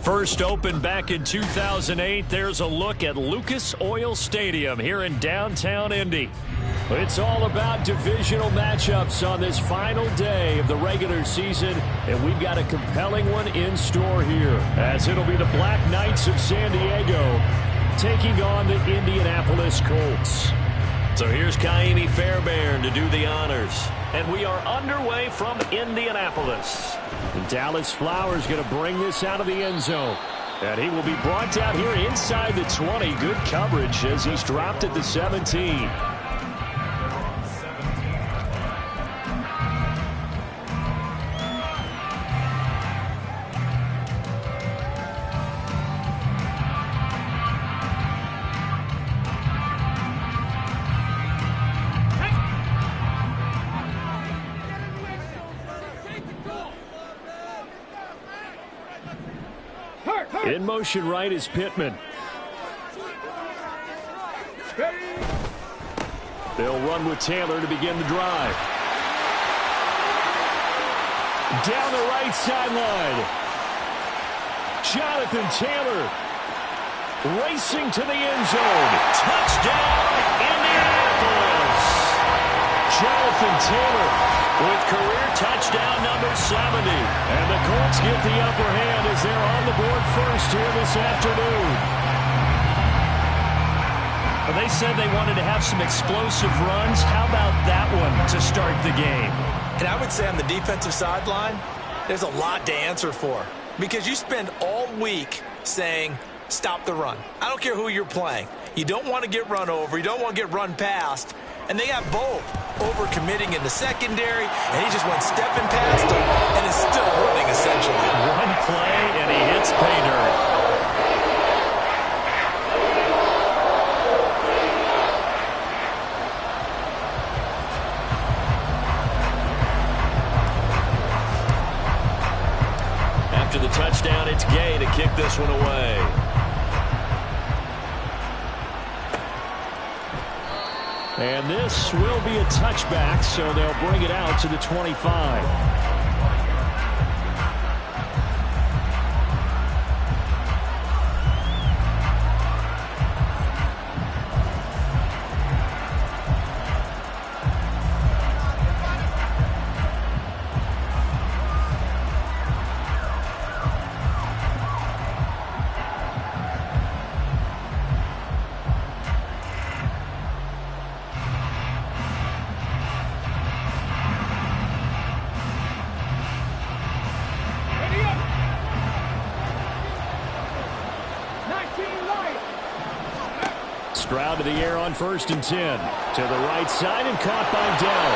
First opened back in 2008, there's a look at Lucas Oil Stadium here in downtown Indy. It's all about divisional matchups on this final day of the regular season, and we've got a compelling one in store here, as it'll be the Black Knights of San Diego taking on the Indianapolis Colts. So here's Kaimi Fairbairn to do the honors. And we are underway from Indianapolis. And Dallas Flowers going to bring this out of the end zone. And he will be brought down here inside the 20. Good coverage as he's dropped at the 17. In motion right is Pittman. They'll run with Taylor to begin the drive. Down the right sideline. Jonathan Taylor racing to the end zone. Touchdown, Indianapolis. Jonathan Taylor with career touchdown number 70. And the Colts get the upper hand as they're on the board first here this afternoon. Well, they said they wanted to have some explosive runs. How about that one to start the game? And I would say on the defensive sideline, there's a lot to answer for. Because you spend all week saying, stop the run. I don't care who you're playing. You don't want to get run over. You don't want to get run past. And they got both. Over-committing in the secondary, and he just went stepping past him and is still running, essentially. One play, and he hits pay dirt. After the touchdown, it's Gay to kick this one away. And this will be a touchback, so they'll bring it out to the 25. Stroud to the air on 1st and 10. To the right side and caught by Dell.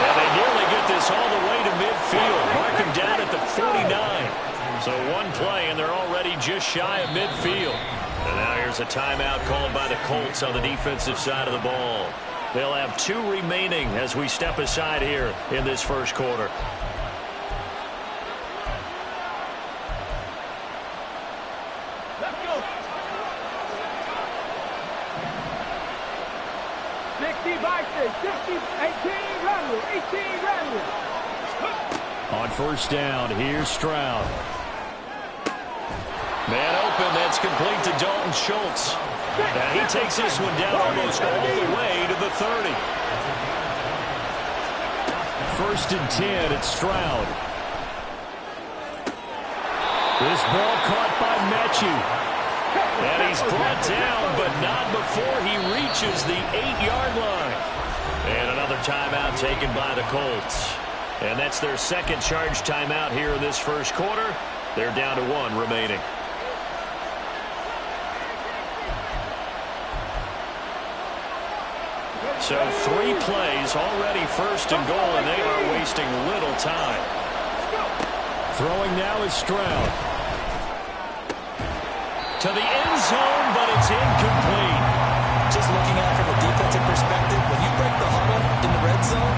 And they nearly get this all the way to midfield. Mark him down at the 49. So one play and they're already just shy of midfield. And now here's a timeout called by the Colts on the defensive side of the ball. They'll have 2 remaining as we step aside here in this first quarter. On 1st down, here's Stroud. Man open, that's complete to Dalton Schultz. And he takes this one down almost all the way to the 30. 1st and 10, it's Stroud. This ball caught by Matthew. And he's brought down, but not before he reaches the 8-yard line. And another timeout taken by the Colts. And that's their second charge timeout here in this first quarter. They're down to 1 remaining. So 3 plays, already 1st and goal, and they are wasting little time. Throwing now is Stroud. To the end zone, but it's incomplete. Just looking at it from a defensive perspective, when you break the huddle in the red zone,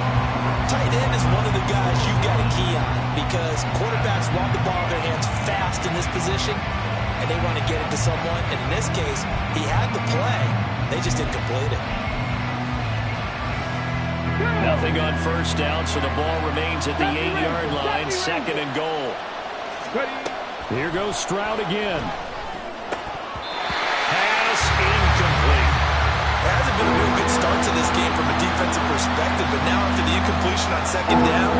tight end is one of the guys you've got to key on because quarterbacks want the ball in their hands fast in this position, and they want to get it to someone. And in this case, he had the play. They just didn't complete it. Nothing on 1st down, so the ball remains at the 8-yard line, 2nd and goal. Here goes Stroud again. Pass incomplete. It hasn't been a real good start to this game from a defensive perspective, but now after the incompletion on second down,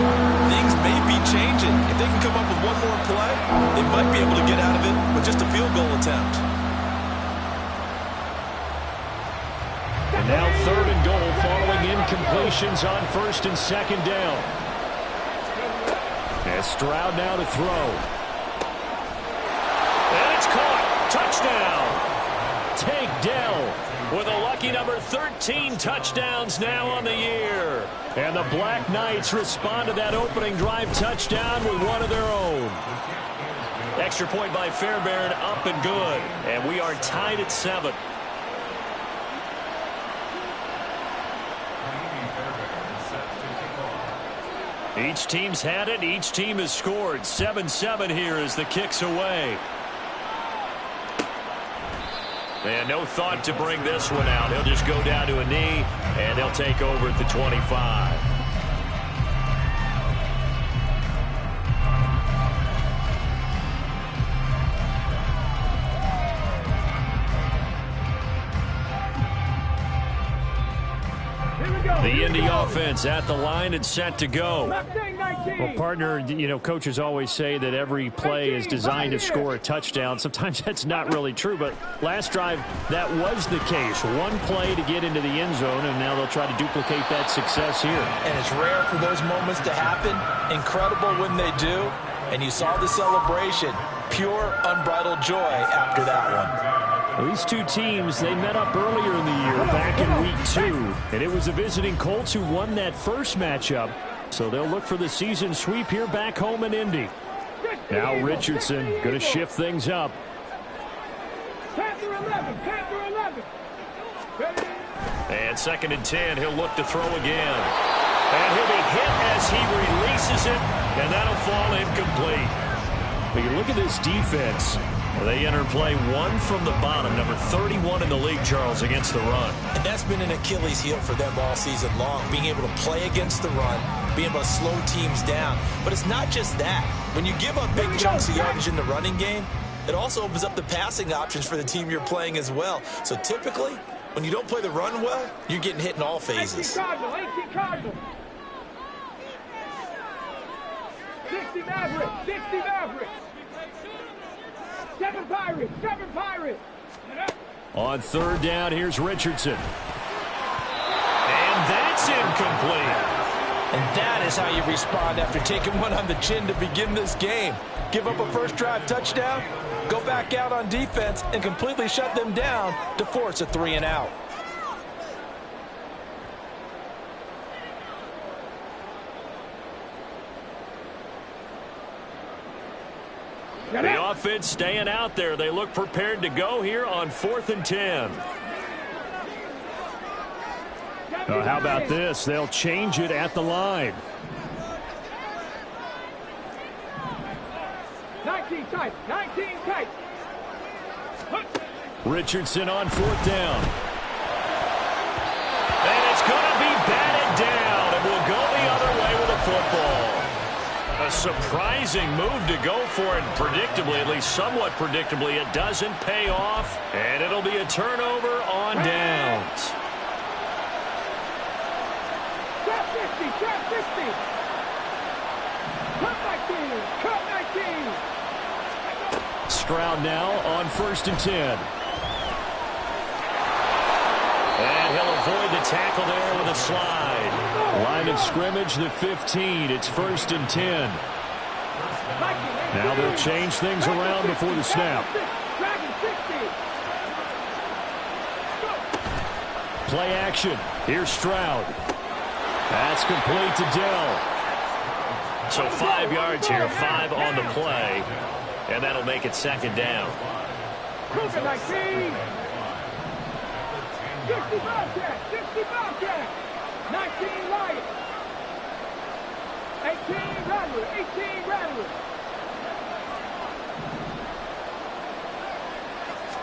things may be changing. If they can come up with one more play, they might be able to get out of it with just a field goal attempt. And now 3rd and goal following incompletions on 1st and 2nd down. And Stroud now to throw. And it's caught. Touchdown. Tank Dell with a lucky number 13 touchdowns now on the year. And the Black Knights respond to that opening drive touchdown with one of their own. Extra point by Fairbairn, up and good. And we are tied at 7. Each team's had it. Each team has scored. 7-7 here as the kick's away. And no thought to bring this one out. He'll just go down to a knee, and they'll take over at the 25. The Indy offense at the line and set to go. Well, partner, you know, coaches always say that every play is designed to score a touchdown. Sometimes that's not really true, but last drive, that was the case. One play to get into the end zone, and now they'll try to duplicate that success here. And it's rare for those moments to happen. Incredible when they do. And you saw the celebration. Pure, unbridled joy after that one. Well, these two teams, they met up earlier in the year, back in Week 2. And it was the visiting Colts who won that first matchup. So they'll look for the season sweep here back home in Indy. Now Richardson going to shift things up. And 2nd and 10, he'll look to throw again. And he'll be hit as he releases it, and that'll fall incomplete. But you look at this defense. They enter play 1 from the bottom, number 31 in the league, Charles, against the run. And that's been an Achilles heel for them all season long, being able to play against the run, being able to slow teams down. But it's not just that. When you give up big chunks of yardage in the running game, it also opens up the passing options for the team you're playing as well. So typically, when you don't play the run well, you're getting hit in all phases. 60 Mavericks. 7 Pirates. On 3rd down, here's Richardson. And that's incomplete. And that is how you respond after taking one on the chin to begin this game. Give up a first drive touchdown, go back out on defense, and completely shut them down to force a 3 and out. The offense staying out there. They look prepared to go here on 4th and 10. How about this? They'll change it at the line. 19 tight. Richardson on 4th down. And it's going to be batted down, and we'll go the other way with the football. A surprising move to go for it, predictably, at least somewhat predictably. It doesn't pay off, and it'll be a turnover on downs. Trap 50. Cut 19. Stroud now on 1st and 10. And he'll avoid the tackle there with a slide. Line of scrimmage, the 15. It's 1st and 10. Now they'll change things around before the snap. Play action. Here's Stroud. That's complete to Dell. So 5 yards here, 5 on the play. And that'll make it 2nd down. 60 Bobcat. 19 Lions. 18 Rattlers.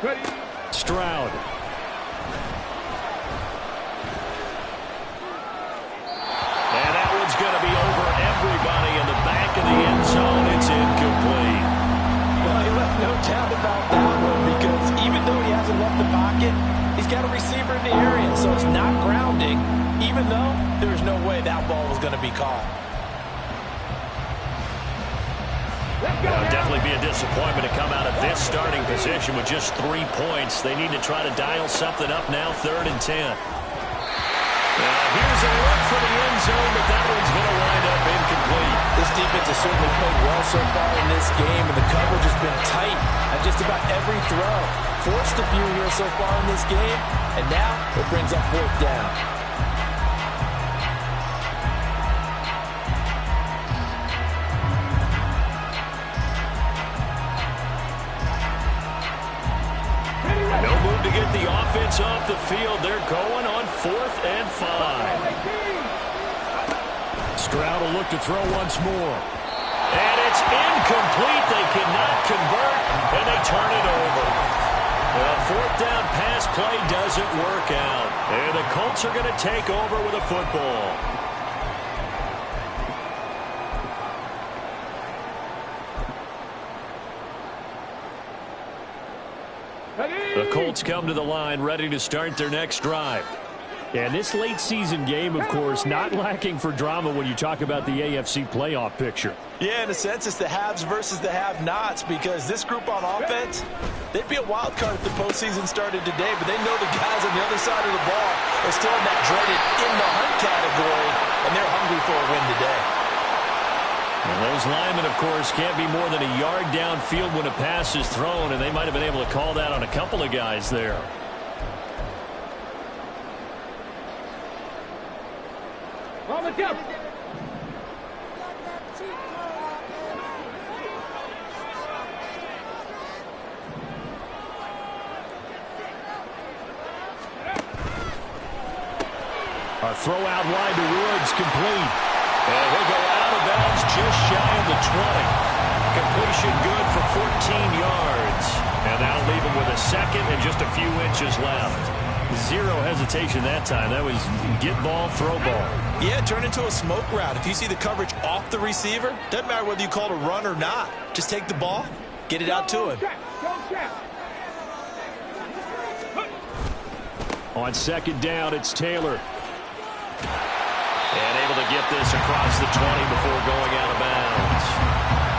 Ready. Stroud. And that one's going to be over everybody in the back of the end zone. It's incomplete. Well, area, so it's not grounding, even though there's no way that ball was going to be caught. It'll definitely be a disappointment to come out of this starting position with just 3 points. They need to try to dial something up now, 3rd and 10. Here's a look for the end zone, but that one's going to wind up incomplete. This defense has certainly played well so far in this game, and the coverage has been tight at just about every throw. Forced a few here so far in this game, and now it brings up 4th down. No move to get the offense off the field. They're going on 4th and 5. Stroud will look to throw once more. And it's incomplete. They cannot convert, and they turn it over. The 4th down pass play doesn't work out. And the Colts are going to take over with a football. The Colts come to the line ready to start their next drive. And this late season game, of course, not lacking for drama when you talk about the AFC playoff picture. Yeah, in a sense, it's the haves versus the have-nots, because this group on offense, they'd be a wild card if the postseason started today, but they know the guys on the other side of the ball are still in that dreaded in-the-hunt category, and they're hungry for a win today. And those linemen, of course, can't be more than a yard downfield when a pass is thrown, and they might have been able to call that on a couple of guys there. On the jump. A throw out wide to Woods, complete. And he'll go out of bounds just shy of the 20. Completion good for 14 yards. And that'll leave him with a second and just a few inches left. Zero hesitation that time. That was get ball, throw ball. Yeah, turn into a smoke route. If you see the coverage off the receiver, doesn't matter whether you call it a run or not. Just take the ball, get it out to him. On 2nd down, it's Taylor. And able to get this across the 20 before going out of bounds.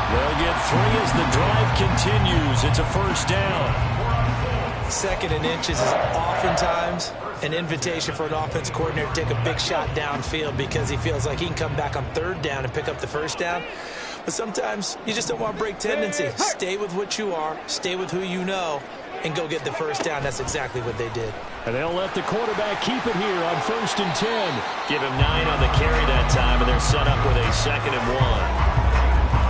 They'll get 3 as the drive continues. It's a 1st down. 2nd and inches is oftentimes an invitation for an offense coordinator to take a big shot downfield because he feels like he can come back on 3rd down and pick up the 1st down. But sometimes you just don't want to break tendency. Stay with what you are, stay with who you know, and go get the 1st down. That's exactly what they did. And they'll let the quarterback keep it here on 1st and 10. Give him 9 on the carry that time, and they're set up with a 2nd and 1.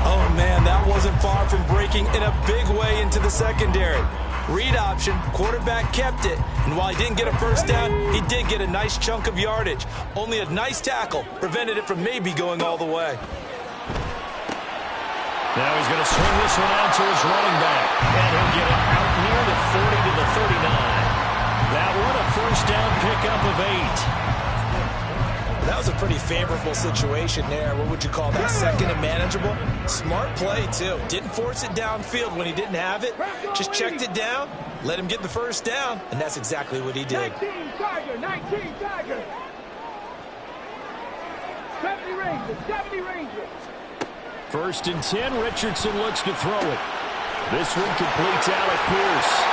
Oh, man, that wasn't far from breaking in a big way into the secondary. Read option, quarterback kept it, and while he didn't get a 1st down, he did get a nice chunk of yardage. Only a nice tackle prevented it from maybe going all the way. Now he's going to swing this one out to his running back, and he'll get it out near the 40 to the 39. That one a 1st down pickup of 8. That was a pretty favorable situation there. What would you call that? 2nd and manageable? Smart play, too. Didn't force it downfield when he didn't have it. Just checked it down, let him get the 1st down, and that's exactly what he did. 19 Tiger, 19 Tiger. 70 Rangers, 70 Rangers. 1st and 10, Richardson looks to throw it. This one completes Alec Pierce.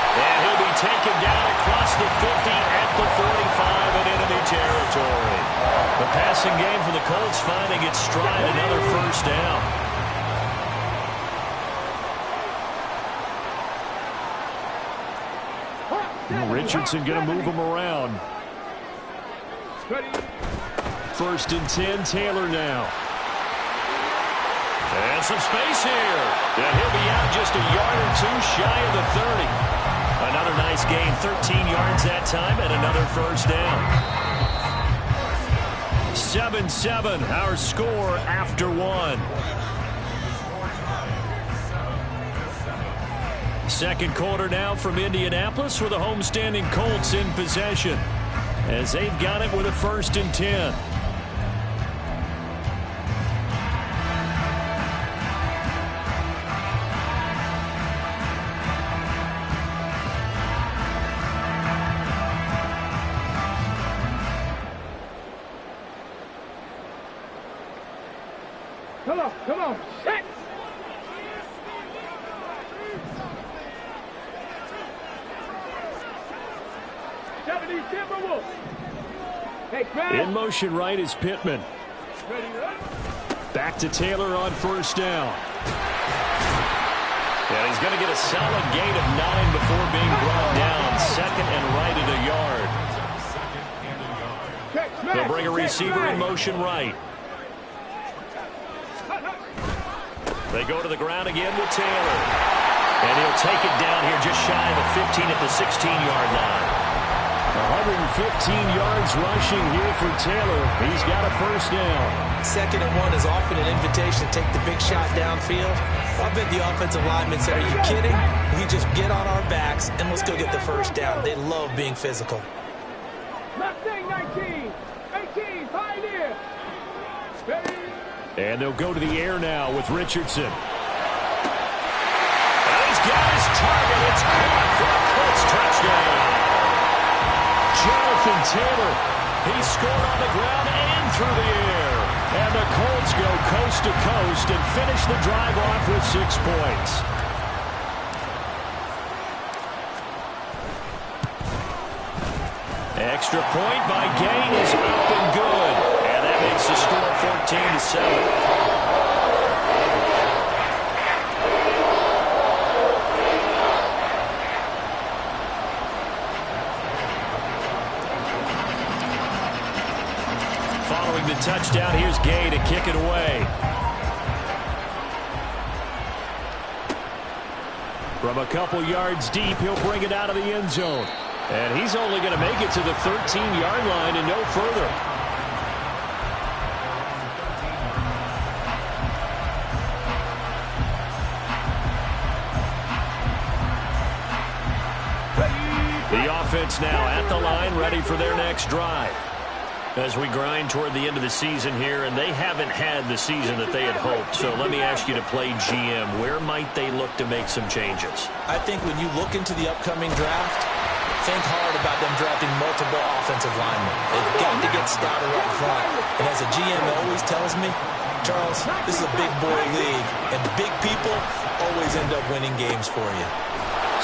And he'll be taken down across the 50 at the 45 in enemy territory. The passing game for the Colts finding its stride, another 1st down. Richardson going to move him around. 1st and 10, Taylor now. And some space here. And he'll be out just a yard or 2 shy of the 30. Another nice gain, 13 yards that time, and another 1st down. 7-7, our score after 1. 2nd quarter now from Indianapolis with the homestanding Colts in possession as they've got it with a 1st and 10. Come on, come on. Set. Timberwolves. Hey, in motion right is Pittman. Back to Taylor on first down. And he's going to get a solid gain of 9 before being brought down. Second and right at a yard. They'll bring a receiver in motion right. They go to the ground again with Taylor. And he'll take it down here just shy of the 15 at the 16-yard line. 115 yards rushing here for Taylor. He's got a first down. Second and 1 is often an invitation to take the big shot downfield. I bet the offensive lineman said, are you kidding? We just get on our backs and let's go get the first down. They love being physical. Mustang 19, 18, Pioneer. And they'll go to the air now with Richardson. And he's got his target. It's caught for a Colts touchdown. Jonathan Taylor, he scored on the ground and through the air. And the Colts go coast to coast and finish the drive off with 6 points. Extra point by Gain is up and good. And that makes the score 14-7. Following the touchdown, here's Gay to kick it away. From a couple yards deep, he'll bring it out of the end zone. And he's only going to make it to the 13-yard line and no further. The offense now at the line, ready for their next drive. As we grind toward the end of the season here, and they haven't had the season that they had hoped. So let me ask you to play GM. Where might they look to make some changes? I think when you look into the upcoming draft, think hard about them drafting multiple offensive linemen. They've got to get stouter up front. And as a GM always tells me, Charles, this is a big boy league, and big people always end up winning games for you.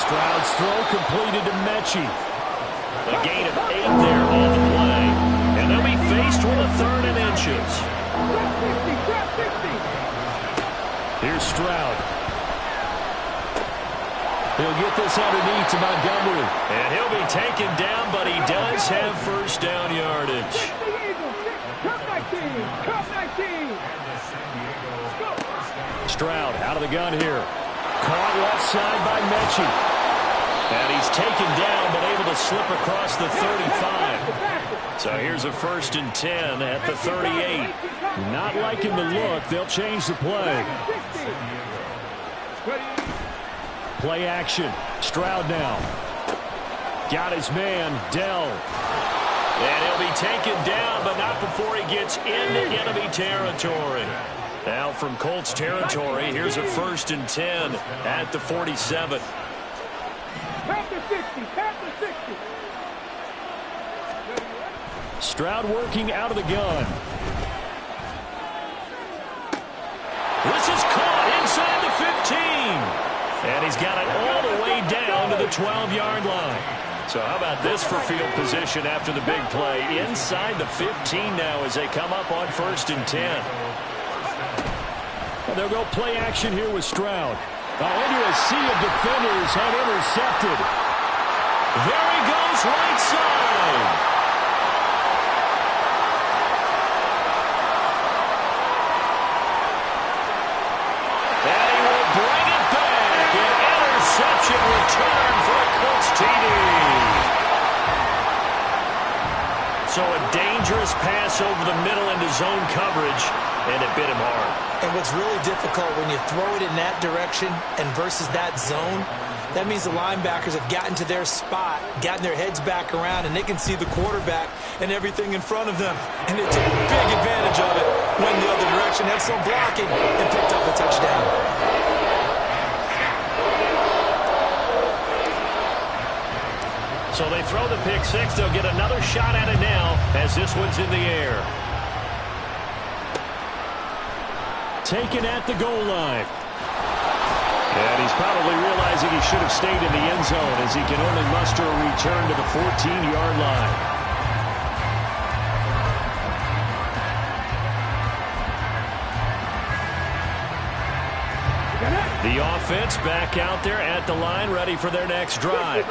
Stroud's throw completed to Mechie. A gain of 8 there on the play. And they'll be faced with a 3rd and inches. Here's Stroud. He'll get this underneath to Montgomery. And he'll be taken down, but he does have first down yardage. Stroud out of the gun here. Caught left side by Mechie. And he's taken down, but able to slip across the 35. So here's a 1st and 10 at the 38. Not liking the look. They'll change the play. Play action. Stroud now. Got his man, Dell. And he'll be taken down, but not before he gets into enemy territory. Now from Colts territory, here's a 1st and 10 at the 47. Stroud working out of the gun. This is caught inside the 15. And he's got it all the way down to the 12-yard line. So how about this for field position after the big play? Inside the 15 now as they come up on 1st and 10. And they'll go play action here with Stroud. Into a sea of defenders and intercepted. There he goes right side. And he will bring it back. An interception return for a Colts TD. So a dangerous pass over the middle into zone coverage, and it bit him hard. And what's really difficult when you throw it in that direction and versus that zone, that means the linebackers have gotten to their spot, gotten their heads back around, and they can see the quarterback and everything in front of them. And they took big advantage of it, went the other direction, had some blocking, and picked up a touchdown. So they throw the pick six. They'll get another shot at it now as this one's in the air. taken at the goal line. And he's probably realizing he should have stayed in the end zone as he can only muster a return to the 14-yard line. The offense back out there at the line, ready for their next drive.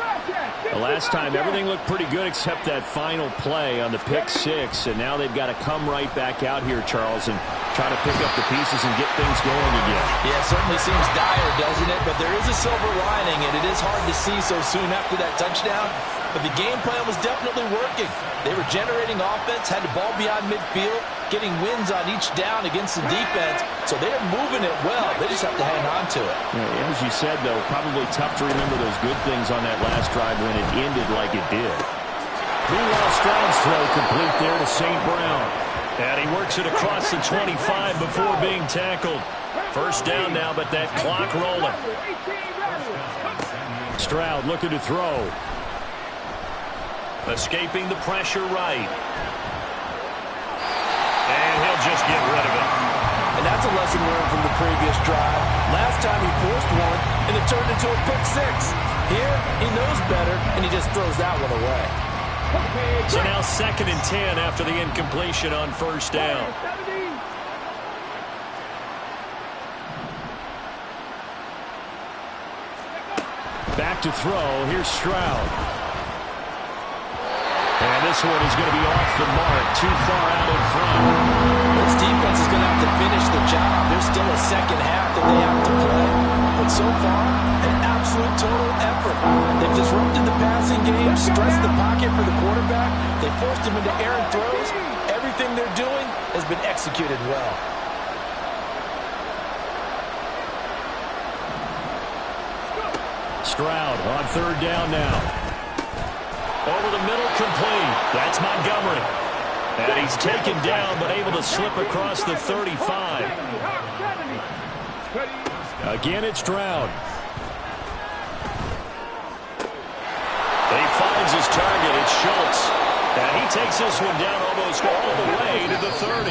The last time, everything looked pretty good except that final play on the pick six, and now they've got to come right back out here, Charles, and try to pick up the pieces and get things going again. Yeah, it certainly seems dire, doesn't it? But there is a silver lining, and it is hard to see so soon after that touchdown. But the game plan was definitely working. They were generating offense, had the ball beyond midfield, getting wins on each down against the defense. So they're moving it well. They just have to hang on to it. Yeah, as you said, though, probably tough to remember those good things on that last drive when it ended like it did. Meanwhile, Stroud's throw complete there to St. Brown. And he works it across the 25 before being tackled. First down now, but that clock rolling. Stroud looking to throw. Escaping the pressure right. And he'll just get rid of it. And that's a lesson learned from the previous drive. Last time he forced one, and it turned into a pick six. Here, he knows better, and he just throws that one away. So now 2nd and 10 after the incompletion on first down. Back to throw. Here's Stroud. And this one is going to be off the mark, too far out in front. This defense is going to have to finish the job. There's still a second half that they have to play. But so far, an absolute total effort. They've disrupted the passing game, stressed the pocket for the quarterback. They forced him into errant throws. Everything they're doing has been executed well. Stroud on third down now. Over the middle, complete. That's Montgomery. And he's taken down, but able to slip across the 35. Again, it's Stroud. He finds his target. It's Schultz. And he takes this one down almost all the way to the 30.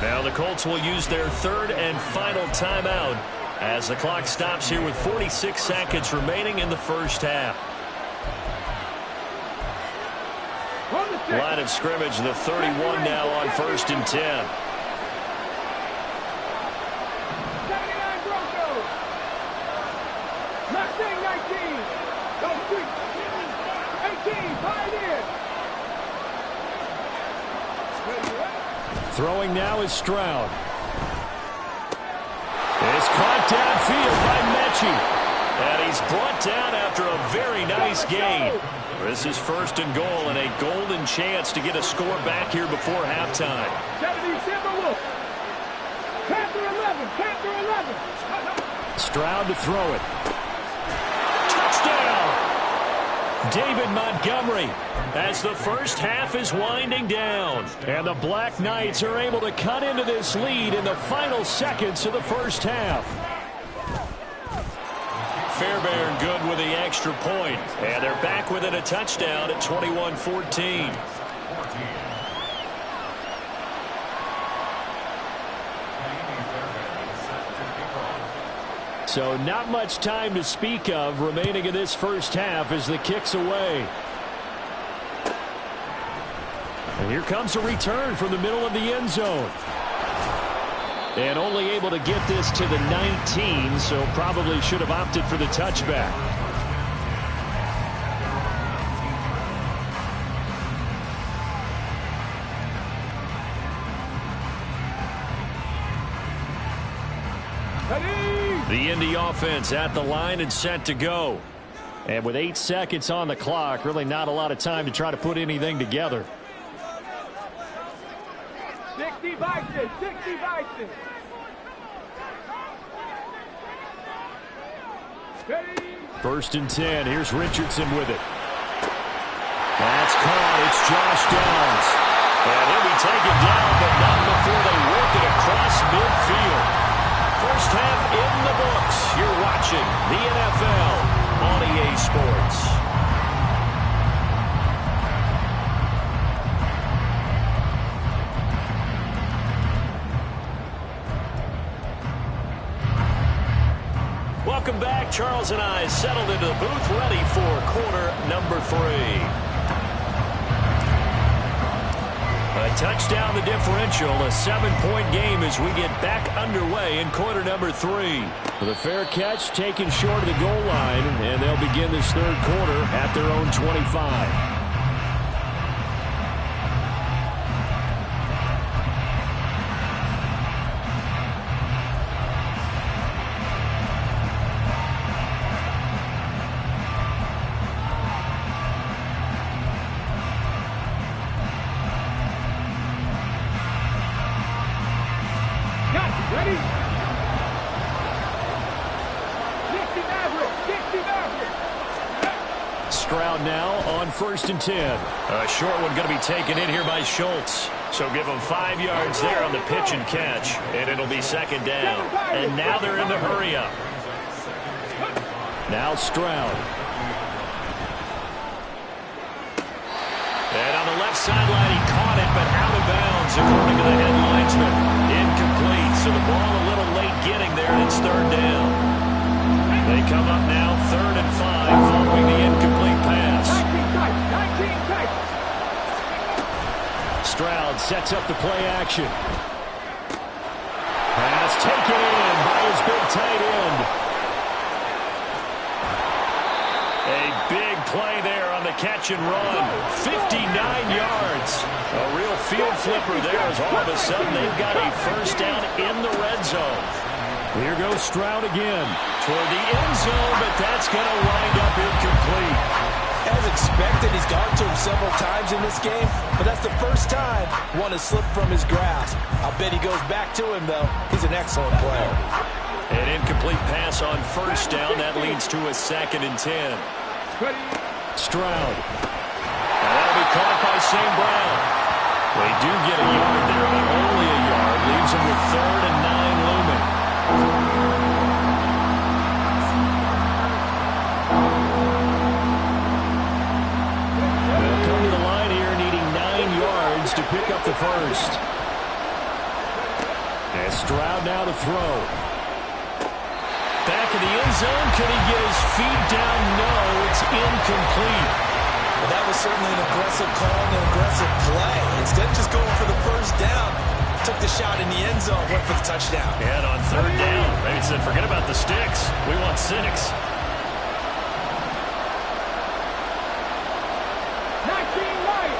Now the Colts will use their third and final timeout as the clock stops here with 46 seconds remaining in the first half. Line of scrimmage, the 31 now on 1st and 10. Throwing now is Stroud. It's caught downfield by Mechie. And he's brought down after a very nice gain. This is 1st and goal and a golden chance to get a score back here before halftime. Stroud to throw it. Touchdown! David Montgomery as the first half is winding down. And the Black Knights are able to cut into this lead in the final seconds of the first half. Fairbairn good with the extra point. And they're back within a touchdown at 21-14. So not much time to speak of remaining in this first half as the kick's away. And here comes a return from the middle of the end zone. And only able to get this to the 19, so probably should have opted for the touchback. The Indy offense at the line and set to go. And with 8 seconds on the clock, really not a lot of time to try to put anything together. 60 Vikings, 60 Vikings. First and 10. Here's Richardson with it. That's caught. It's Josh Downs. And he'll be taken down, but not before they work it across midfield. First half in the books. You're watching the NFL on EA Sports. back. Charles and I settled into the booth, ready for quarter number 3. A touchdown the differential, a 7-point game as we get back underway in quarter number 3. With a fair catch taken short of the goal line, and they'll begin this third quarter at their own 25. Stroud now on 1st and 10. A short one going to be taken in here by Schultz. So give them 5 yards there on the pitch and catch, and it'll be 2nd down. And now they're in the hurry up. Now Stroud. And on the left sideline, he caught it, but out of bounds, according to the head linesman. Incomplete, so the ball a little late getting there, and it's 3rd down. They come up now 3rd and 5 following the incomplete pass. 19 tight. Stroud sets up the play action. Pass taken in by his big tight end. A big play there on the catch and run. 59 yards. A real field flipper there as all of a sudden they've got a 1st down in the red zone. Here goes Stroud again toward the end zone, but that's going to wind up incomplete. As expected, he's gone to him several times in this game, but that's the first time one has slipped from his grasp. I'll bet he goes back to him, though. He's an excellent player. An incomplete pass on 1st down. That leads to a 2nd and 10. Stroud. That'll be caught by St. Brown. They do get a yard there, but only a yard. Leaves them with 3rd and 9 looming. They'll come to the line here needing 9 yards to pick up the 1st. And Stroud now to throw. Back in the end zone. Can he get his feet down? No, it's incomplete. Well, that was certainly an aggressive call and an aggressive play. Instead of just going for the 1st down, took the shot in the end zone, went for the touchdown. And on 3rd down, they said, forget about the sticks. We want 6. 19 right.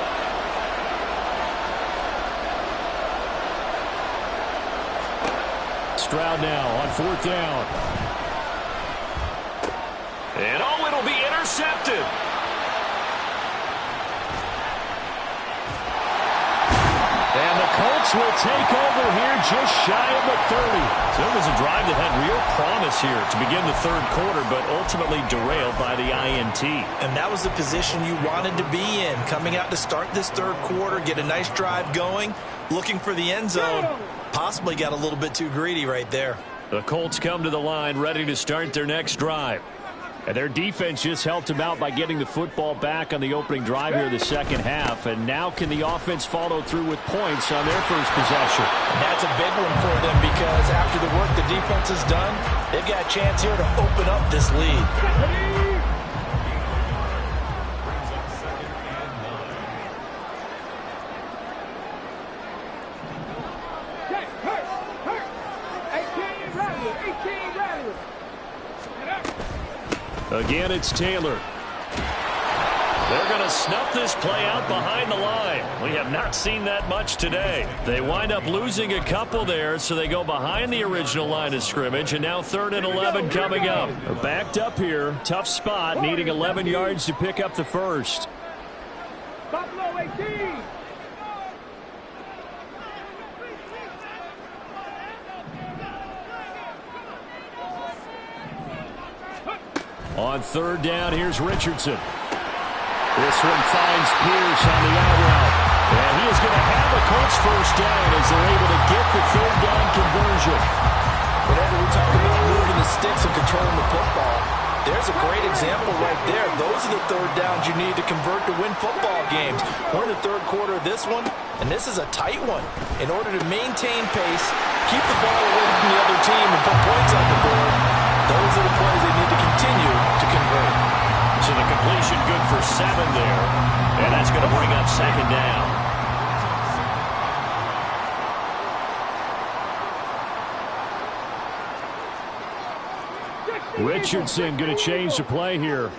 Stroud now on 4th down. And it'll be intercepted. And the Colts will take over here just shy of the 30. So it was a drive that had real promise here to begin the 3rd quarter, but ultimately derailed by the INT. And that was the position you wanted to be in. Coming out to start this 3rd quarter, get a nice drive going, looking for the end zone. Possibly got a little bit too greedy right there. The Colts come to the line ready to start their next drive. And their defense just helped them out by getting the football back on the opening drive here in the 2nd half. And now can the offense follow through with points on their first possession? And that's a big one for them because after the work the defense has done, they've got a chance here to open up this lead. Again, it's Taylor. They're going to snuff this play out behind the line. We have not seen that much today. They wind up losing a couple there, so they go behind the original line of scrimmage, and now 3rd and 11 coming up. They're backed up here. Tough spot, needing 11 yards to pick up the 1st. Buffalo 18. On 3rd down, here's Richardson. This one finds Pierce on the out route. And he is going to have the Colts 1st down as they're able to get the 3rd down conversion. Whenever we talk about moving the sticks and controlling the football, there's a great example right there. Those are the 3rd downs you need to convert to win football games. We're in the 3rd quarter of this one, and this is a tight one. In order to maintain pace, keep the ball away from the other team, and put points on the board, Those are the plays they need to continue to convert. So the completion good for 7 there. And that's going to bring up second down. Richardson going to change the play here.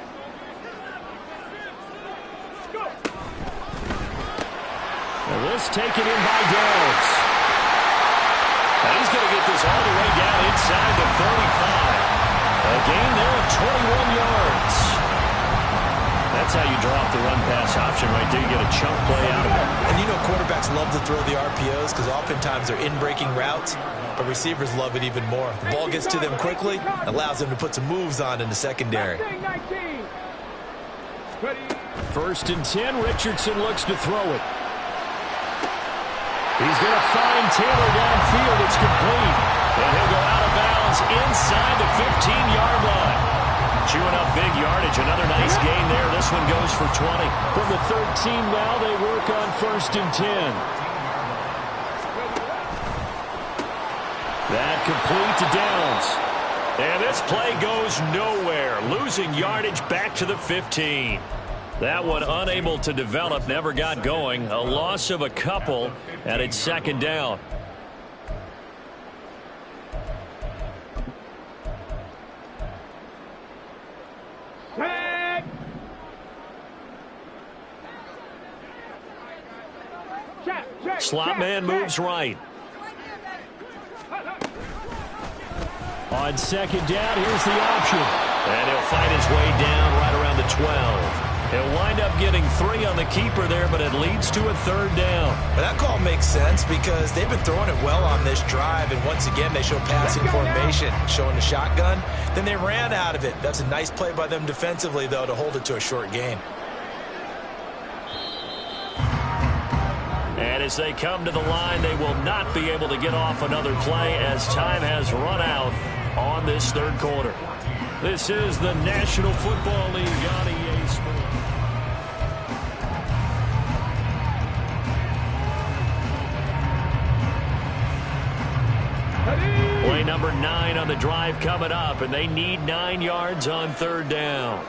And this taken in by Downs. And he's going to get this all the way down inside the 35. A gain there of 21 yards. That's how you drop the run-pass option right there. You get a chunk play out of it. And you know quarterbacks love to throw the RPOs because oftentimes they're in-breaking routes, but receivers love it even more. The ball gets to them quickly, allows them to put some moves on in the secondary. 1st and 10, Richardson looks to throw it. He's going to find Taylor downfield. It's complete. And he'll go out of bounds inside the 15-yard line. Chewing up big yardage. Another nice gain there. This one goes for 20. From the 13 now, they work on 1st and 10. That complete to Downs. And this play goes nowhere. Losing yardage back to the 15. That one unable to develop, never got going. A loss of a couple, and it's 2nd down. Slot man moves right. On 2nd down, here's the option. And he'll fight his way down right around the 12. He'll wind up getting 3 on the keeper there, but it leads to a 3rd down. But that call makes sense because they've been throwing it well on this drive, and once again they show passing formation, showing the shotgun. Then they ran out of it. That's a nice play by them defensively, though, to hold it to a short gain. And as they come to the line, they will not be able to get off another play as time has run out on this 3rd quarter. This is the National Football League on EA Sports. Play number 9 on the drive coming up, and they need 9 yards on 3rd down.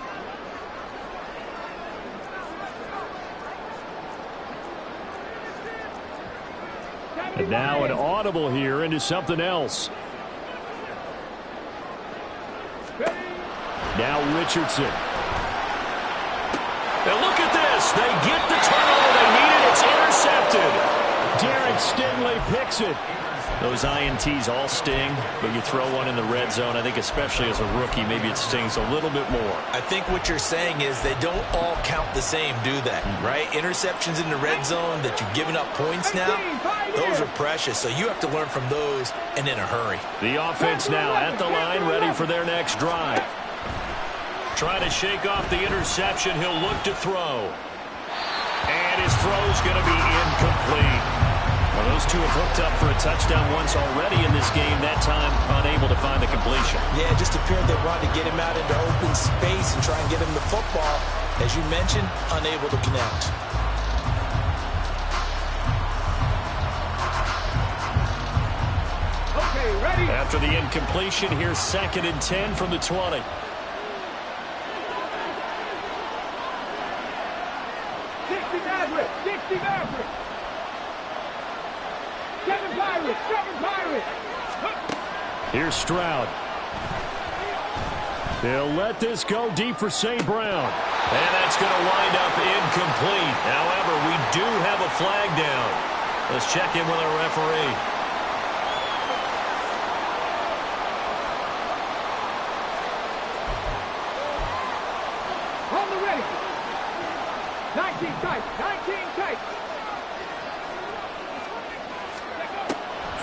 And now an audible here into something else. Now Richardson. And look at this. They get the turnover they needed. It's intercepted. Derek Stingley picks it. Those INTs all sting, but you throw one in the red zone. I think especially as a rookie, maybe it stings a little bit more. I think what you're saying is they don't all count the same, do they? Right? Interceptions in the red zone that you've given up points now, those are precious. So you have to learn from those and in a hurry. The offense now at the line, ready for their next drive. Trying to shake off the interception. He'll look to throw. And his throw's going to be incomplete. Well, those two have hooked up for a touchdown once already in this game. That time, unable to find the completion. Yeah, it just appeared they wanted to get him out into open space and try and get him the football. As you mentioned, unable to connect. Okay, ready? After the incompletion, here's 2nd and 10 from the 20. 60 Mavericks. 7 Pirates. Here's Stroud. They'll let this go deep for St. Brown. And that's going to wind up incomplete. However, we do have a flag down. Let's check in with our referee. On the ready. 19 tight. 19 tight.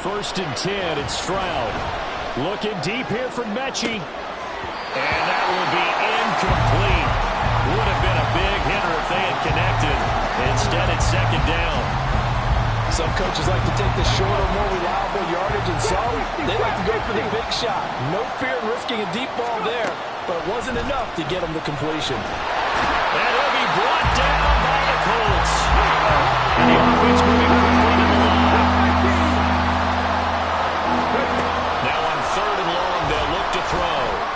1st and 10, it's Stroud. Looking deep here for Mechie. And that will be incomplete. Would have been a big hitter if they had connected. Instead, it's 2nd down. Some coaches like to take the shorter, more reliable yardage, and some, they like to go for the big shot. No fear in risking a deep ball there, but it wasn't enough to get them the completion. And he'll be brought down by the Colts. And the offense moving quickly to the line. Now on 3rd and long, they'll look to throw.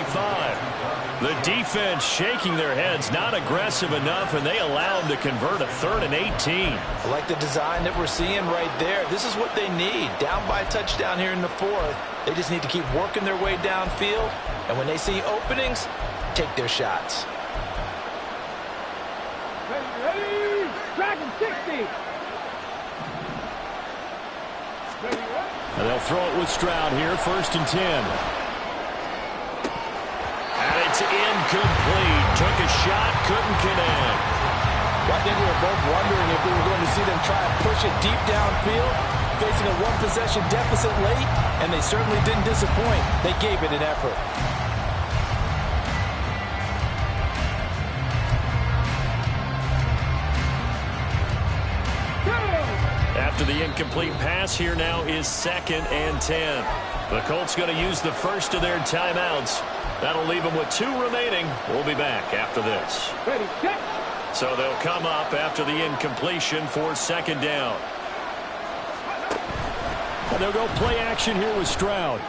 45. The defense shaking their heads, not aggressive enough, and they allow them to convert a 3rd and 18. I like the design that we're seeing right there. This is what they need. Down by a touchdown here in the 4th. They just need to keep working their way downfield, and when they see openings, take their shots. Ready, Dragon 60. And they'll throw it with Stroud here, 1st and 10. And it's incomplete. Took a shot, couldn't connect. Well, I think we were both wondering if we were going to see them try and push it deep downfield, facing a one-possession deficit late, and they certainly didn't disappoint. They gave it an effort. After the incomplete pass, here now is 2nd and 10. The Colts going to use the first of their timeouts. That'll leave them with 2 remaining. We'll be back after this. Ready, set. So they'll come up after the incompletion for 2nd down. And they'll go play action here with Stroud.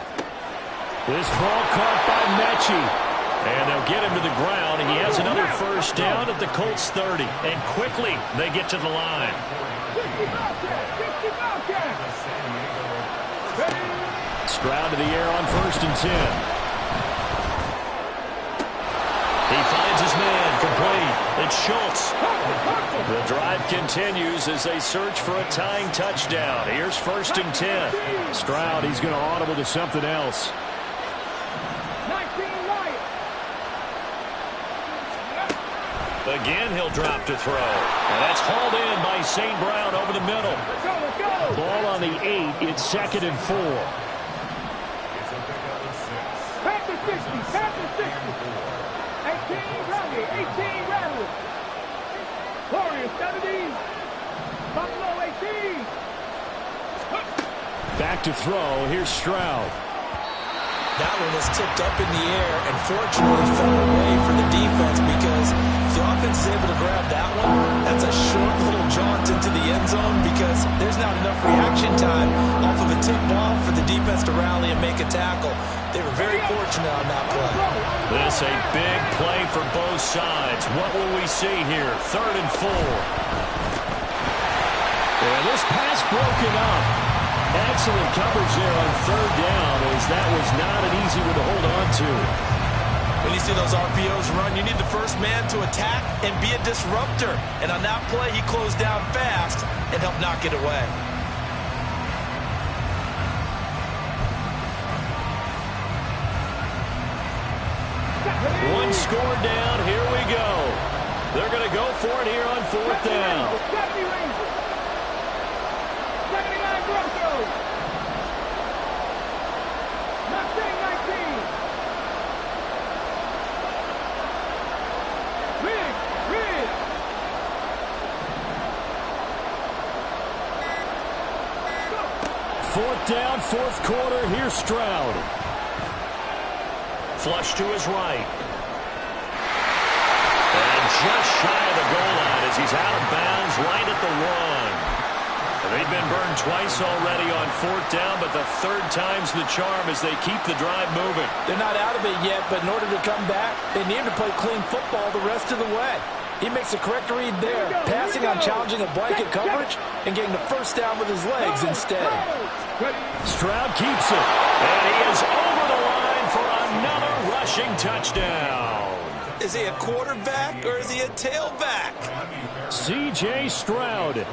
This ball caught by Mechie. And they'll get him to the ground. He has another 1st down at the Colts 30. And quickly they get to the line. 60 Bobcats. Stroud to the air on 1st and 10. He finds his man, complete. It's Schultz. The drive continues as they search for a tying touchdown. Here's 1st and 10. Stroud, he's going to audible to something else. 19 right. Again, he'll drop to throw. And that's hauled in by St. Brown over the middle. Let's go. Ball on the 8. It's 2nd and 4. Panther 60, Panther 60. 18 Rally, 18 Rattle. Warriors 70. Buffalo 18. Back to throw. Here's Stroud. That one was tipped up in the air and fortunately fell away for the defense because if the offense is able to grab that one, that's a short little jaunt into the end zone because there's not enough reaction time off of a tip ball for the defense to rally and make a tackle. They were very fortunate on that play. This a big play for both sides. What will we see here? 3rd and 4. And this pass broken up. Excellent coverage there on 3rd down as that was not an easy one to hold on to. When you see those RPOs run, you need the first man to attack and be a disruptor. And on that play, he closed down fast and helped knock it away. One score down. Here we go. They're going to go for it here on 4th down. 70 Rangers. 79 Broncos. Mustang 19. Rig. 4th down, 4th quarter. Here's Stroud. Flush to his right. And just shy of the goal line as he's out of bounds right at the 1. They've been burned twice already on 4th down, but the 3rd time's the charm as they keep the drive moving. They're not out of it yet, but in order to come back, they need to play clean football the rest of the way. He makes the correct read there, passing on challenging a blanket coverage and getting the 1st down with his legs instead. Stroud keeps it, and he is over the line for another rushing touchdown. Is he a quarterback or is he a tailback? C.J. Stroud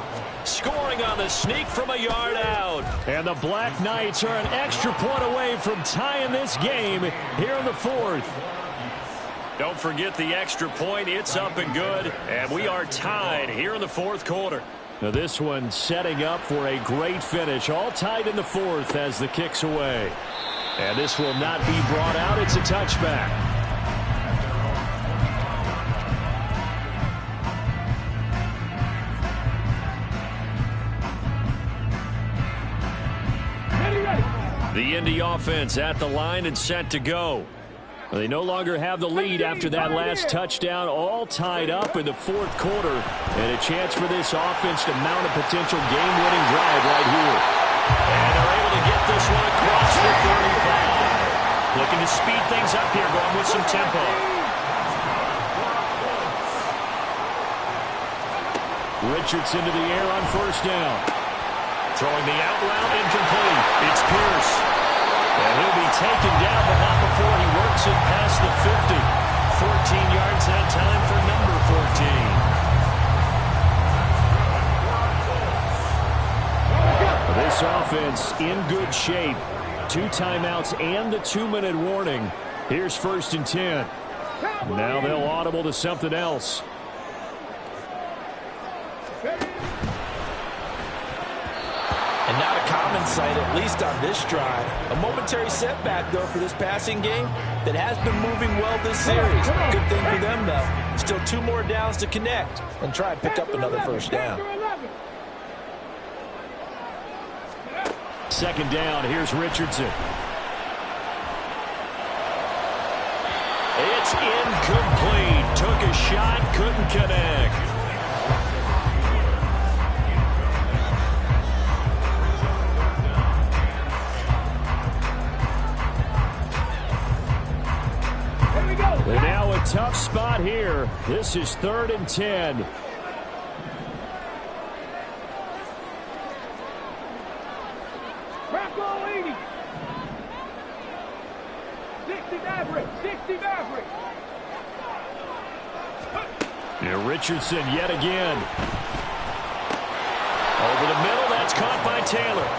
scoring on the sneak from a yard out. And the Black Knights are an extra point away from tying this game here in the 4th. Don't forget the extra point. It's up and good. And we are tied here in the 4th quarter. Now this one setting up for a great finish. All tied in the 4th as the kick's away. And this will not be brought out. It's a touchback. The Indy offense at the line and set to go. They no longer have the lead after that last touchdown, all tied up in the 4th quarter. And a chance for this offense to mount a potential game-winning drive right here. And they're able to get this one across the 35. Looking to speed things up here, going with some tempo. Richardson to the air on first down. Throwing the out route, incomplete. It's Pierce. And he'll be taken down, but not before he works it past the 50. 14 yards that time for number 14. This offense in good shape. 2 timeouts and the 2-minute warning. Here's 1st and 10. Now they'll audible to something else. And not a common sight, at least on this drive. A momentary setback, though, for this passing game that has been moving well this series. Good thing for them, though. Still 2 more downs to connect and try and pick up another first down. 2nd down, here's Richardson. It's incomplete. Took a shot, couldn't connect. They're now a tough spot here. This is 3rd and 10. Crack all 80. 60 Maverick. 60 Maverick. Yeah, Richardson yet again. Over the middle, that's caught by Taylor.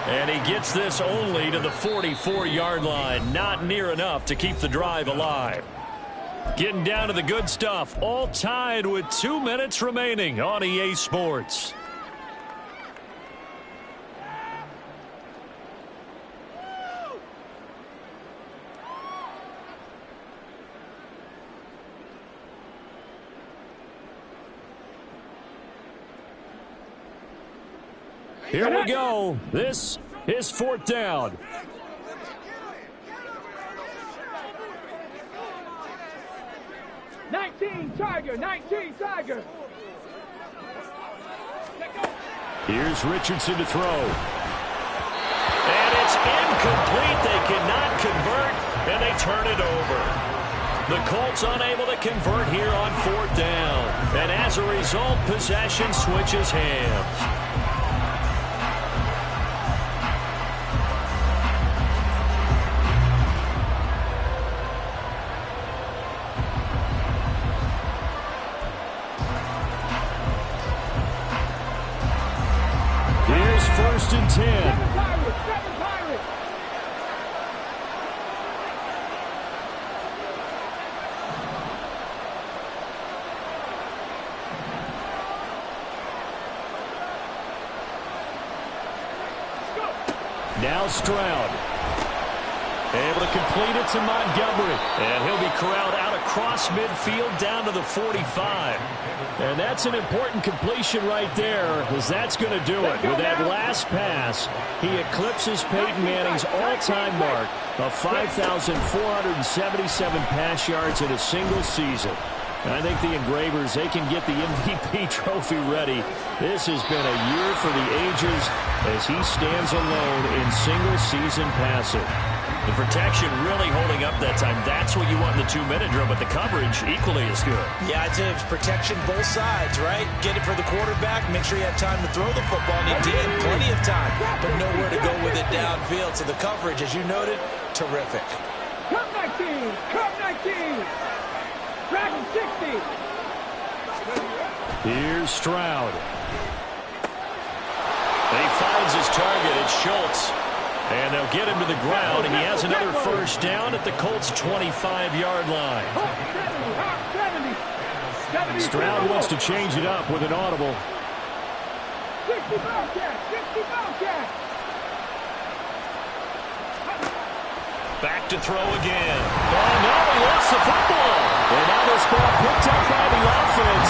And he gets this only to the 44-yard line. Not near enough to keep the drive alive. Getting down to the good stuff. All tied with 2 minutes remaining on EA Sports. Here we go. This is 4th down. Tiger. 19 Tiger. Here's Richardson to throw. And it's incomplete. They cannot convert, and they turn it over. The Colts unable to convert here on 4th down. And as a result, possession switches hands. Here's 1st and 10. Now Stroud. Able to complete it to Montgomery. And he'll be corralled out across midfield down to the 45. And that's an important completion right there, because that's going to do it. With that last pass, he eclipses Peyton Manning's all-time mark of 5,477 pass yards in a single season. And I think the Engravers, they can get the MVP trophy ready. This has been a year for the ages as he stands alone in single-season passing. The protection really holding up that time. That's what you want in the 2-minute drill, but the coverage equally as good. Yeah, I'd say it's protection both sides, right? Get it for the quarterback, make sure you have time to throw the football, and he did, plenty of time, but nowhere to go with it downfield. So the coverage, as you noted, terrific. Cup 19, Cup 19, Dragon 60. Here's Stroud. And he finds his target. It's Schultz. And they'll get him to the ground, and he has another first down at the Colts' 25-yard line. Stroud wants to change it up with an audible. 60 Bobcat, 60 Bobcat. Back to throw again. Oh, no, he lost the football. And now this ball picked up by the offense.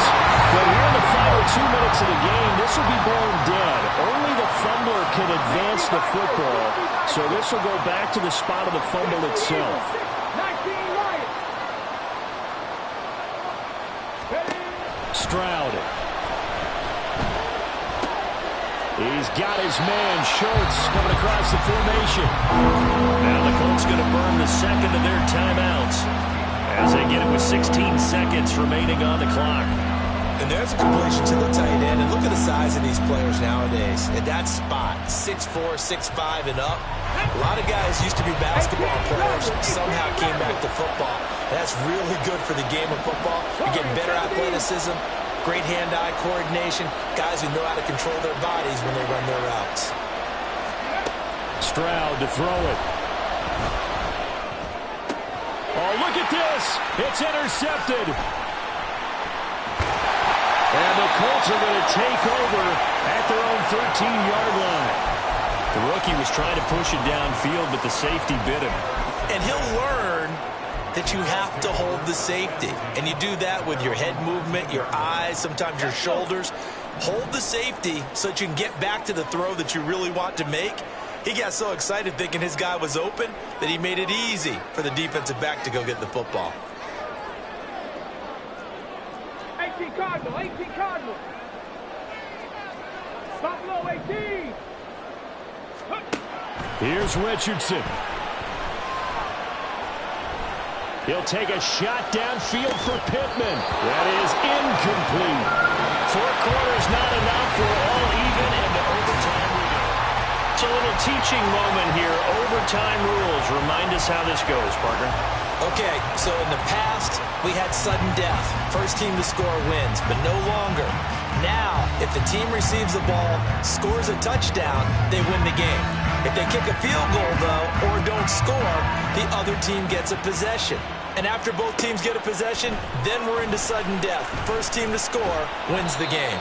But here in the final 2 minutes of the game, this will be blown dead. Only the fumbler can advance the football. So this will go back to the spot of the fumble itself. 19 Lions. Stroud. He's got his man, Schultz, coming across the formation. Now the Colts going to burn the second of their timeouts as they get it with 16 seconds remaining on the clock. And there's a completion to the tight end. And look at the size of these players nowadays. At that spot, 6'4", 6'5", and up. A lot of guys used to be basketball players, somehow came back to football. That's really good for the game of football. You're getting better athleticism, great hand-eye coordination, guys who know how to control their bodies when they run their routes. Stroud to throw it. Oh, look at this. It's intercepted. And the Colts are going to take over at their own 13-yard line. The rookie was trying to push it downfield, but the safety bit him. And he'll learn that you have to hold the safety. And you do that with your head movement, your eyes, sometimes your shoulders. Hold the safety so that you can get back to the throw that you really want to make. He got so excited thinking his guy was open that he made it easy for the defensive back to go get the football. 18 Cardinal, 18 Cardinal. Buffalo 18. Here's Richardson. He'll take a shot downfield for Pittman. That is incomplete. 4 quarters not enough. We're all even into overtime. It's a little teaching moment here. Overtime rules. Remind us how this goes, partner. Okay, so in the past, we had sudden death. First team to score wins, but no longer. Now, if the team receives the ball, scores a touchdown, they win the game. If they kick a field goal, though, or don't score, the other team gets a possession. And after both teams get a possession, then we're into sudden death. First team to score wins the game.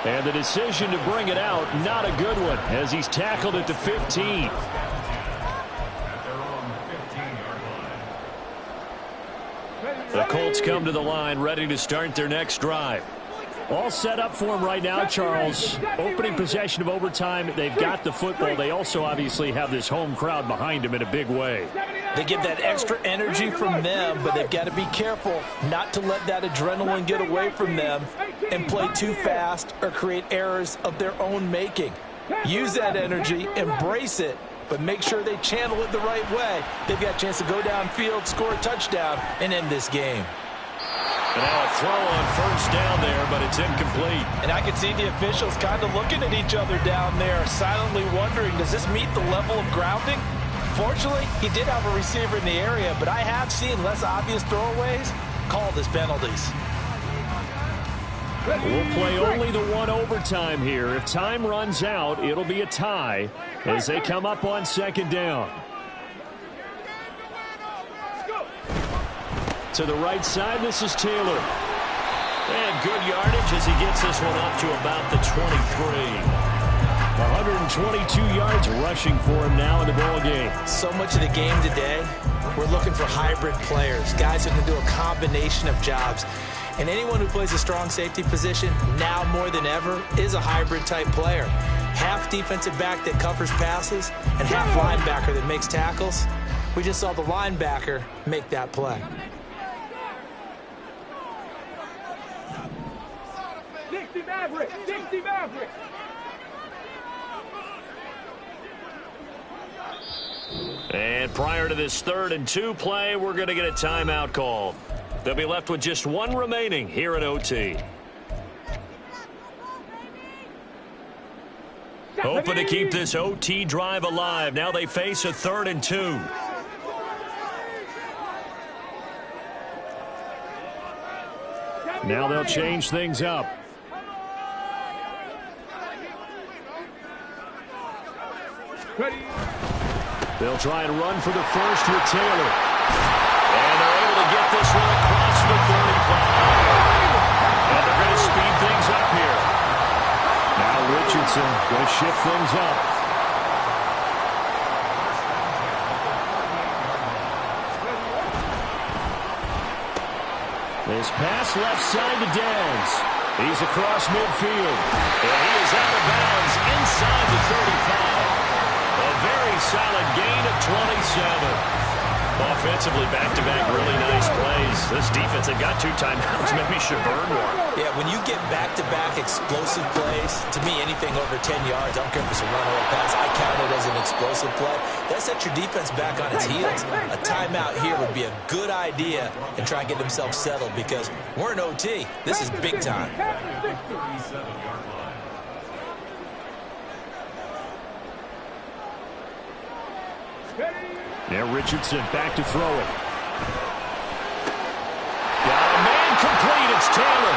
And the decision to bring it out, not a good one, as he's tackled at the 15. The Colts come to the line, ready to start their next drive. All set up for them right now, Charles. Opening possession of overtime. They've got the football. They also obviously have this home crowd behind them in a big way. They get that extra energy from them, but they've got to be careful not to let that adrenaline get away from them and play too fast or create errors of their own making. Use that energy, embrace it, but make sure they channel it the right way. They've got a chance to go downfield, score a touchdown, and end this game. And now a throw on first down there, but it's incomplete. And I can see the officials kind of looking at each other down there, silently wondering, does this meet the level of grounding? Fortunately, he did have a receiver in the area, but I have seen less obvious throwaways called as penalties. We'll play only the one overtime here. If time runs out, it'll be a tie as they come up on second down. To the right side, this is Taylor. And good yardage as he gets this one up to about the 23. 122 yards rushing for him now in the ball game. So much of the game today, we're looking for hybrid players, guys who can do a combination of jobs. And anyone who plays a strong safety position, now more than ever, is a hybrid type player. Half defensive back that covers passes and half linebacker that makes tackles. We just saw the linebacker make that play. Dixie Maverick. And prior to this 3rd and 2 play, we're going to get a timeout called. They'll be left with just one remaining here at OT. Hoping to keep this OT drive alive. Now they face a 3rd and 2. Now they'll change things up. They'll try and run for the first with Taylor. And they're able to get this one across the 35. And they're going to speed things up here. Now Richardson going to shift things up. This pass left side to Downs. He's across midfield. And he is out of bounds inside the 35. A very solid gain of 27. Offensively, back-to-back really nice plays. This defense since they got 2 timeouts, maybe should burn one. Yeah, when you get back-to-back explosive plays, to me, anything over 10 yards, I don't care if it's a run or a pass, I count it as an explosive play. That sets your defense back on its heels. A timeout here would be a good idea and try and get themselves settled because we're in OT. This is big time. Now Richardson back to throw it. Got a man complete. It's Taylor.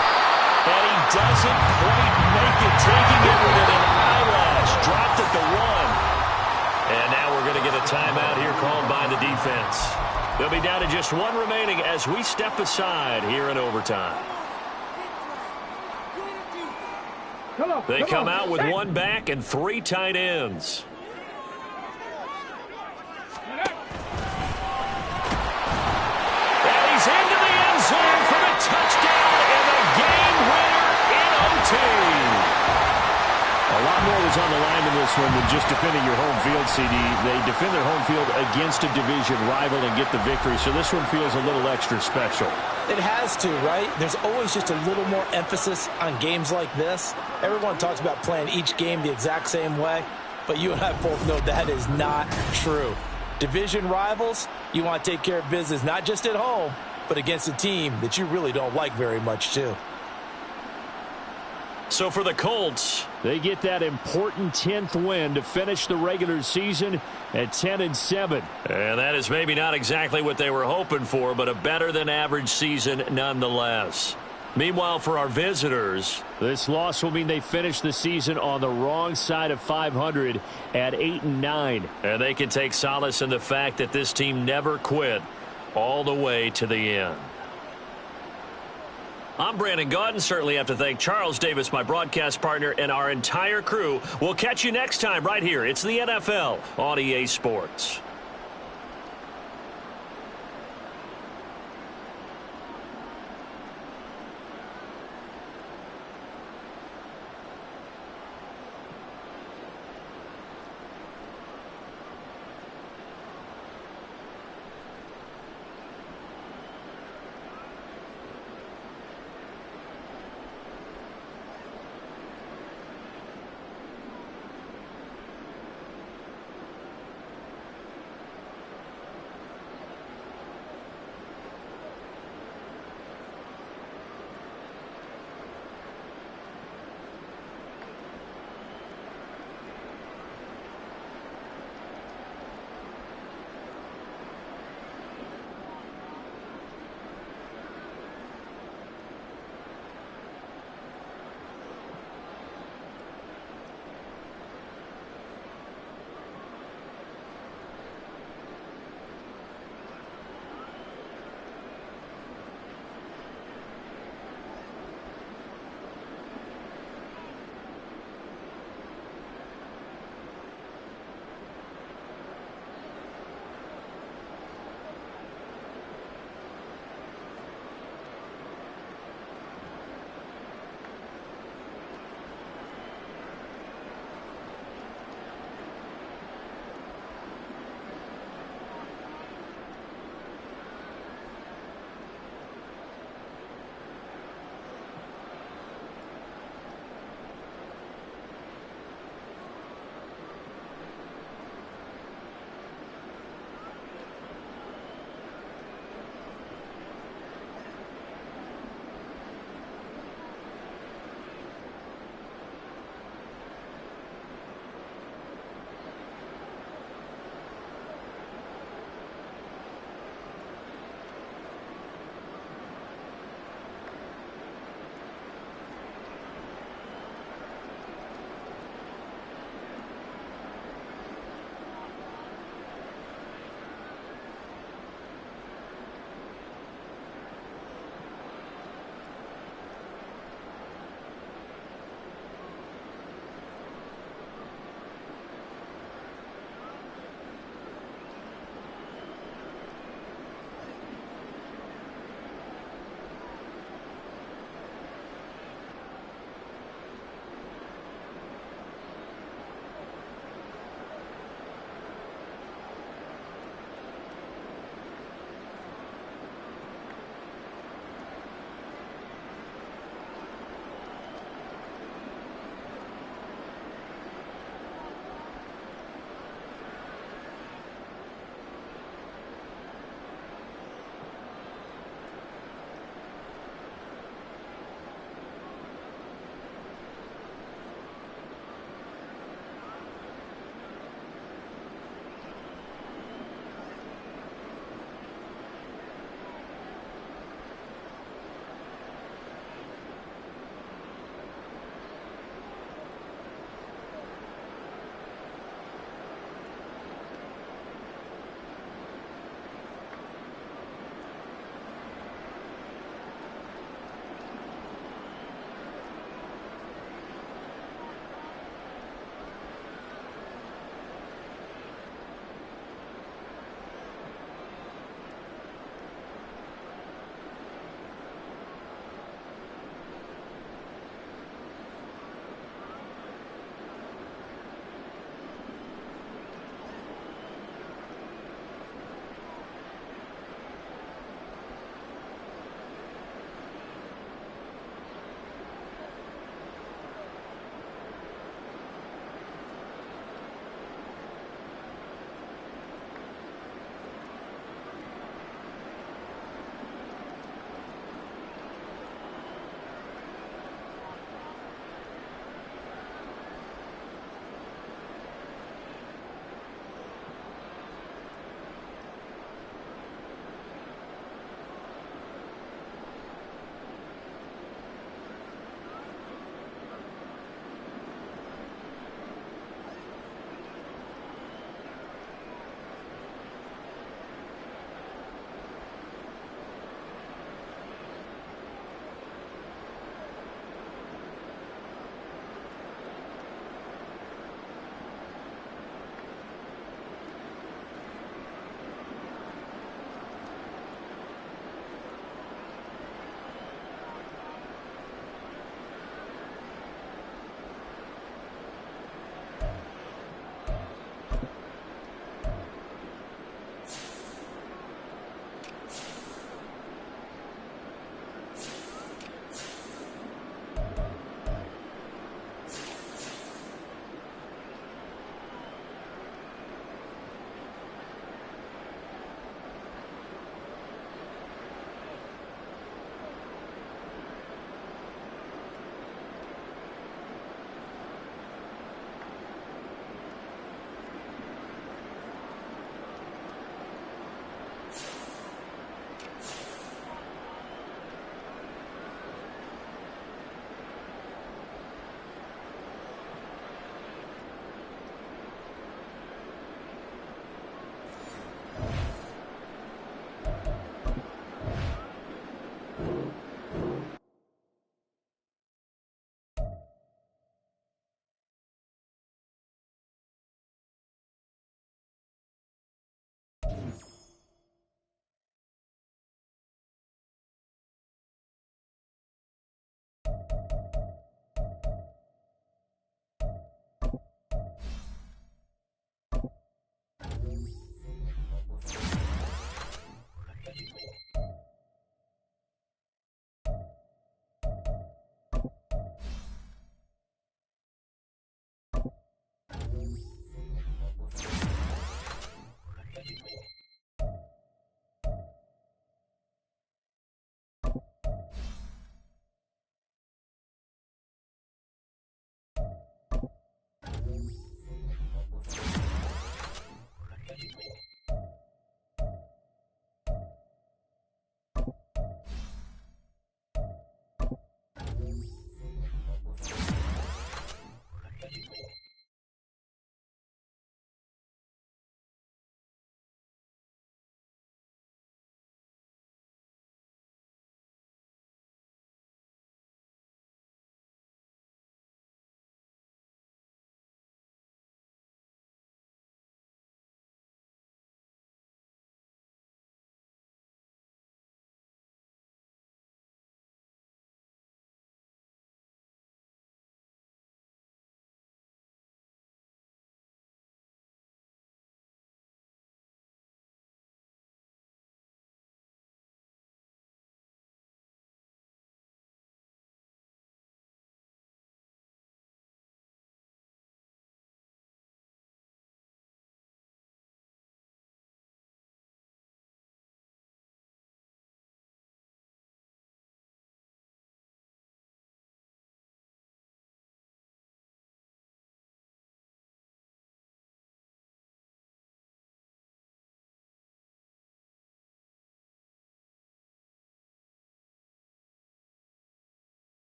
And he doesn't quite make it, taking it within an eyelash. Dropped at the 1. And now we're going to get a timeout here called by the defense. They'll be down to just 1 remaining as we step aside here in overtime. They come out with 1 back and 3 tight ends. And he's into the end zone for the touchdown and the game winner in OT. A lot more was on the line in this one than just defending your home field, CD. They defend their home field against a division rival and get the victory, so this one feels a little extra special. It has to, right? There's always just a little more emphasis on games like this. Everyone talks about playing each game the exact same way, but you and I both know that is not true. Division rivals, you want to take care of business not just at home, but against a team that you really don't like very much, too. So for the Colts, they get that important 10th win to finish the regular season at 10-7. And that is maybe not exactly what they were hoping for, but a better than average season nonetheless. Meanwhile, for our visitors, this loss will mean they finish the season on the wrong side of 500 at 8-9. And they can take solace in the fact that this team never quit all the way to the end. I'm Brandon Gaudin. Certainly have to thank Charles Davis, my broadcast partner, and our entire crew. We'll catch you next time right here. It's the NFL on EA Sports.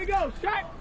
go. Start.